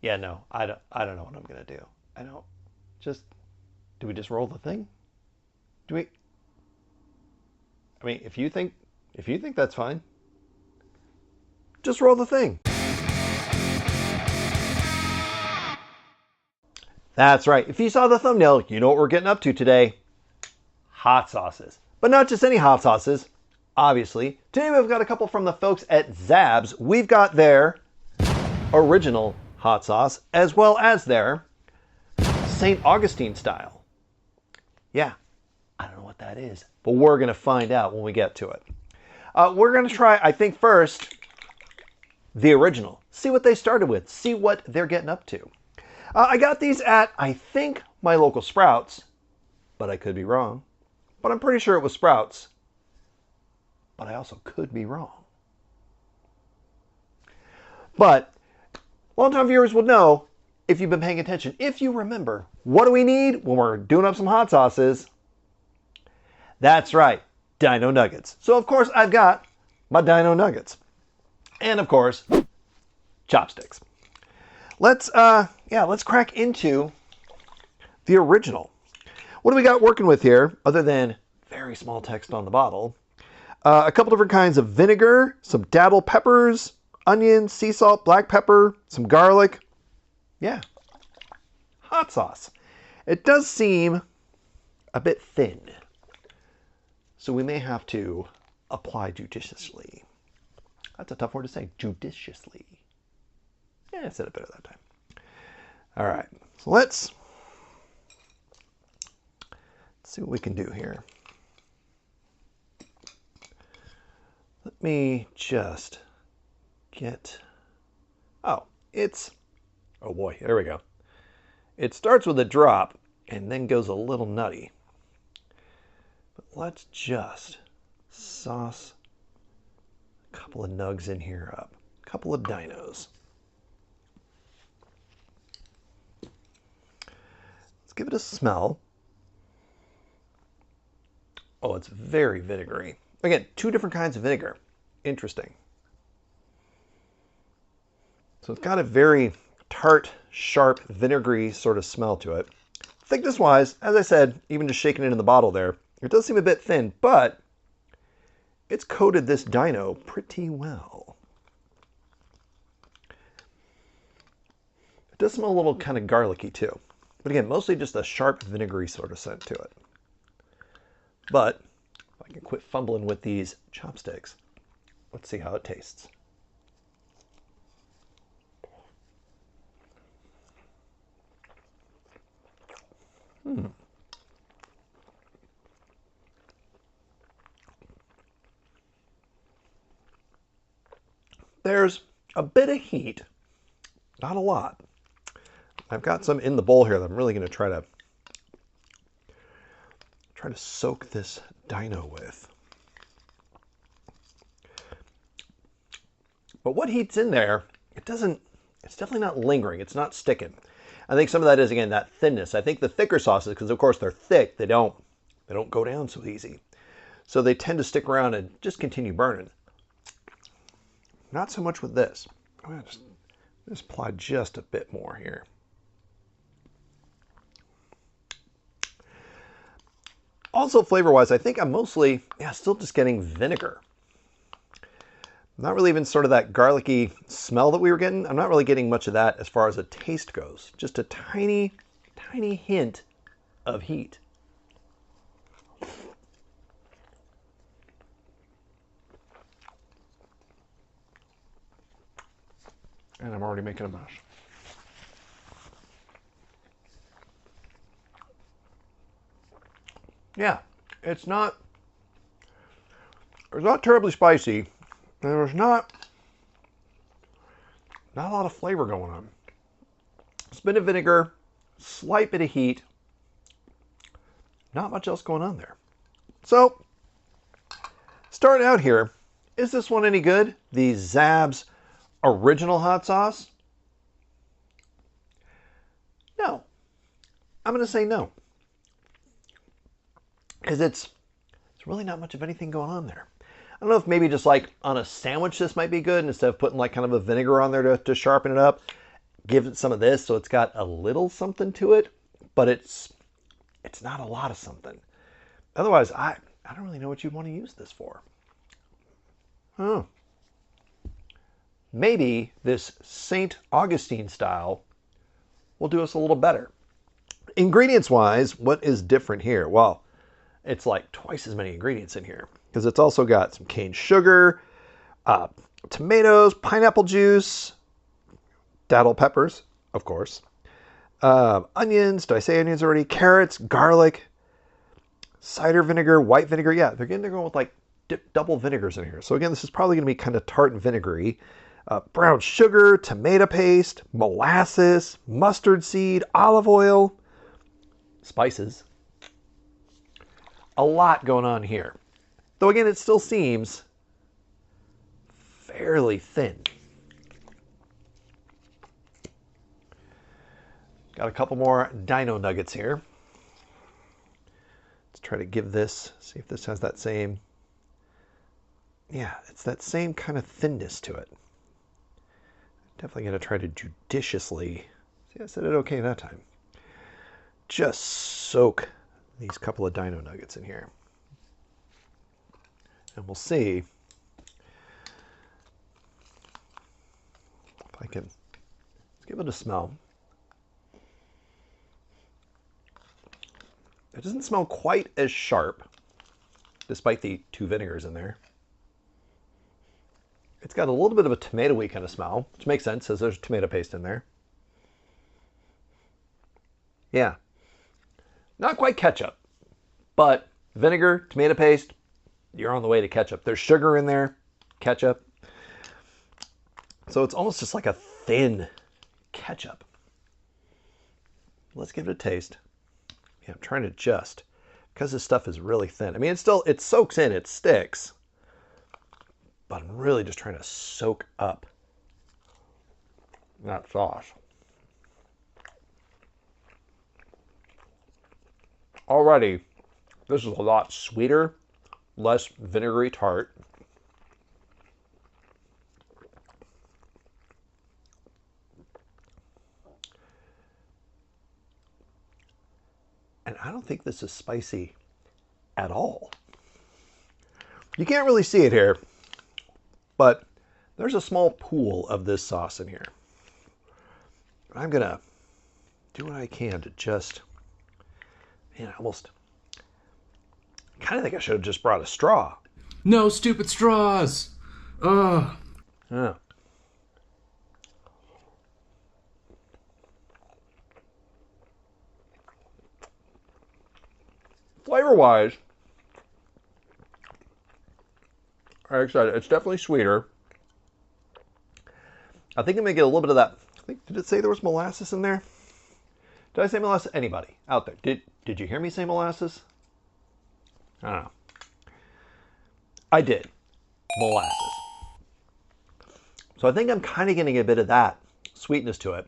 Yeah, no, I don't know what I'm gonna do. I don't. Just do we just roll the thing? Do we? I mean, if you think that's fine, just roll the thing. That's right. If you saw the thumbnail, you know what we're getting up to today. Hot sauces. But not just any hot sauces, obviously. Today we've got a couple from the folks at Zab's. We've got their original hot sauce, as well as their St. Augustine style. Yeah, I don't know what that is, but we're going to find out when we get to it. We're going to try, I think first, the original. See what they started with. See what they're getting up to. I got these at, I think, my local Sprouts, but I could be wrong. But I'm pretty sure it was Sprouts. But I also could be wrong. But longtime viewers will know, if you've been paying attention, if you remember, what do we need when we're doing up some hot sauces? That's right, Dino Nuggets. So of course I've got my Dino Nuggets. And of course, chopsticks. Let's crack into the original. What do we got working with here, other than very small text on the bottle? A couple different kinds of vinegar, some datil peppers, onion, sea salt, black pepper, some garlic. Yeah, hot sauce. It does seem a bit thin, so we may have to apply judiciously. That's a tough word to say, judiciously. Yeah, I said it better that time. All right, so let's see what we can do here. Let me just get, oh boy, there we go. It starts with a drop and then goes a little nutty. But let's just sauce a couple of nugs in here up, a couple of dinos. Let's give it a smell. Oh, it's very vinegary. Again, two different kinds of vinegar. Interesting. So it's got a very tart, sharp, vinegary sort of smell to it. Thickness-wise, as I said, even just shaking it in the bottle there, it does seem a bit thin, but it's coated this dino pretty well. It does smell a little kind of garlicky too. But again, mostly just a sharp, vinegary sort of scent to it. But if I can quit fumbling with these chopsticks, let's see how it tastes. There's a bit of heat, not a lot. I've got some in the bowl here that I'm really going to try to soak this dino with. But what heat's in there, it's definitely not lingering. It's not sticking. I think some of that is, again, that thinness. I think the thicker sauces, because of course they're thick, they don't go down so easy. So they tend to stick around and just continue burning. Not so much with this. I'm going to just apply just a bit more here. Also, flavor-wise, I think I'm mostly, still just getting vinegar. Not really even sort of that garlicky smell that we were getting. I'm not really getting much of that as far as a taste goes. Just a tiny, tiny hint of heat. And I'm already making a mess. Yeah, it's not terribly spicy. There's not a lot of flavor going on. It's a bit of vinegar, slight bit of heat. Not much else going on there. So, starting out here, is this one any good? The Zab's original hot sauce? No. I'm going to say no. Because it's really not much of anything going on there. I don't know if maybe just like on a sandwich this might be good, instead of putting like kind of a vinegar on there to sharpen it up. give it some of this, so it's got a little something to it, but it's not a lot of something. Otherwise, I don't really know what you'd want to use this for. Oh. Maybe this St. Augustine style will do us a little better. Ingredients-wise, what is different here? Well, it's like twice as many ingredients in here because it's also got some cane sugar, tomatoes, pineapple juice, datil peppers, of course, onions. Did I say onions already? Carrots, garlic, cider vinegar, white vinegar. Yeah, they're going with like double vinegars in here. So again, this is probably going to be kind of tart and vinegary. Brown sugar, tomato paste, molasses, mustard seed, olive oil, spices. A lot going on here. Though again, it still seems fairly thin. Got a couple more dino nuggets here. Let's try to give this, see if this has that same, yeah, it's that same kind of thinness to it. Definitely going to try to judiciously, see, I said it okay that time. Just soak these couple of dino nuggets in here. And we'll see if I can, let's give it a smell. It doesn't smell quite as sharp, despite the 2 vinegars in there. It's got a little bit of a tomatoey kind of smell, which makes sense as there's tomato paste in there. Yeah. Not quite ketchup, but vinegar, tomato paste, you're on the way to ketchup. There's sugar in there, ketchup. So it's almost just like a thin ketchup. Let's give it a taste. Yeah, I'm trying to adjust because this stuff is really thin. I mean, it soaks in, it sticks. But I'm really just trying to soak up that sauce. Already, this is a lot sweeter, less vinegary tart. And I don't think this is spicy at all. You can't really see it here, but there's a small pool of this sauce in here. I'm going to do what I can to just, man, I almost kind of think I should have just brought a straw. No stupid straws. Ugh. Yeah. Flavor-wise, like I said, it's definitely sweeter. I think I'm going to get a little bit of that. Did it say there was molasses in there? Did I say molasses? Anybody out there? Did you hear me say molasses? I don't know. I did. Molasses. So I think I'm kind of getting a bit of that sweetness to it.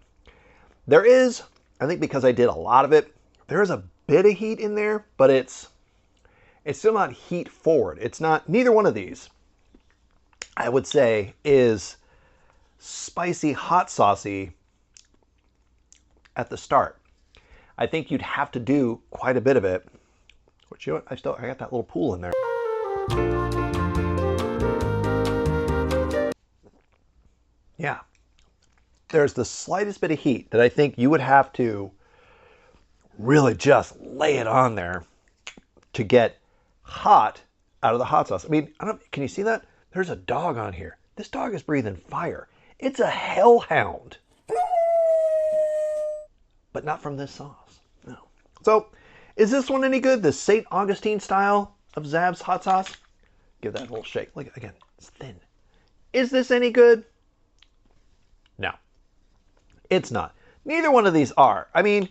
There is, I think because I did a lot of it, there is a bit of heat in there, but it's still not heat forward. It's not, neither one of these, I would say, is spicy, hot saucy at the start. I think you'd have to do quite a bit of it. Which, you know what, I got that little pool in there. Yeah. There's the slightest bit of heat that I think you would have to really just lay it on there to get hot out of the hot sauce. I mean, can you see that? There's a dog on here. This dog is breathing fire. It's a hellhound. But not from this sauce. No. So, is this one any good? The St. Augustine style of Zab's hot sauce? Give that a little shake. Look, again, it's thin. Is this any good? No. It's not. Neither one of these are. I mean,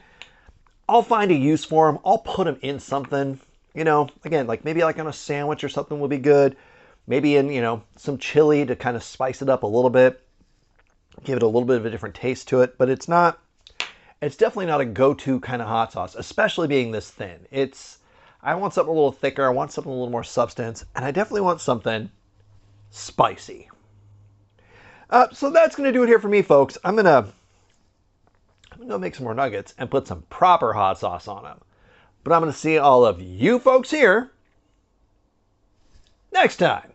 I'll find a use for them. I'll put them in something. You know, again, like maybe like on a sandwich or something will be good. Maybe in, you know, some chili to kind of spice it up a little bit. Give it a little bit of a different taste to it. But it's definitely not a go-to kind of hot sauce, especially being this thin. I want something a little thicker. I want something a little more substance. And I definitely want something spicy. So that's going to do it here for me, folks. I'm going to go make some more nuggets and put some proper hot sauce on them. But I'm going to see all of you folks here next time.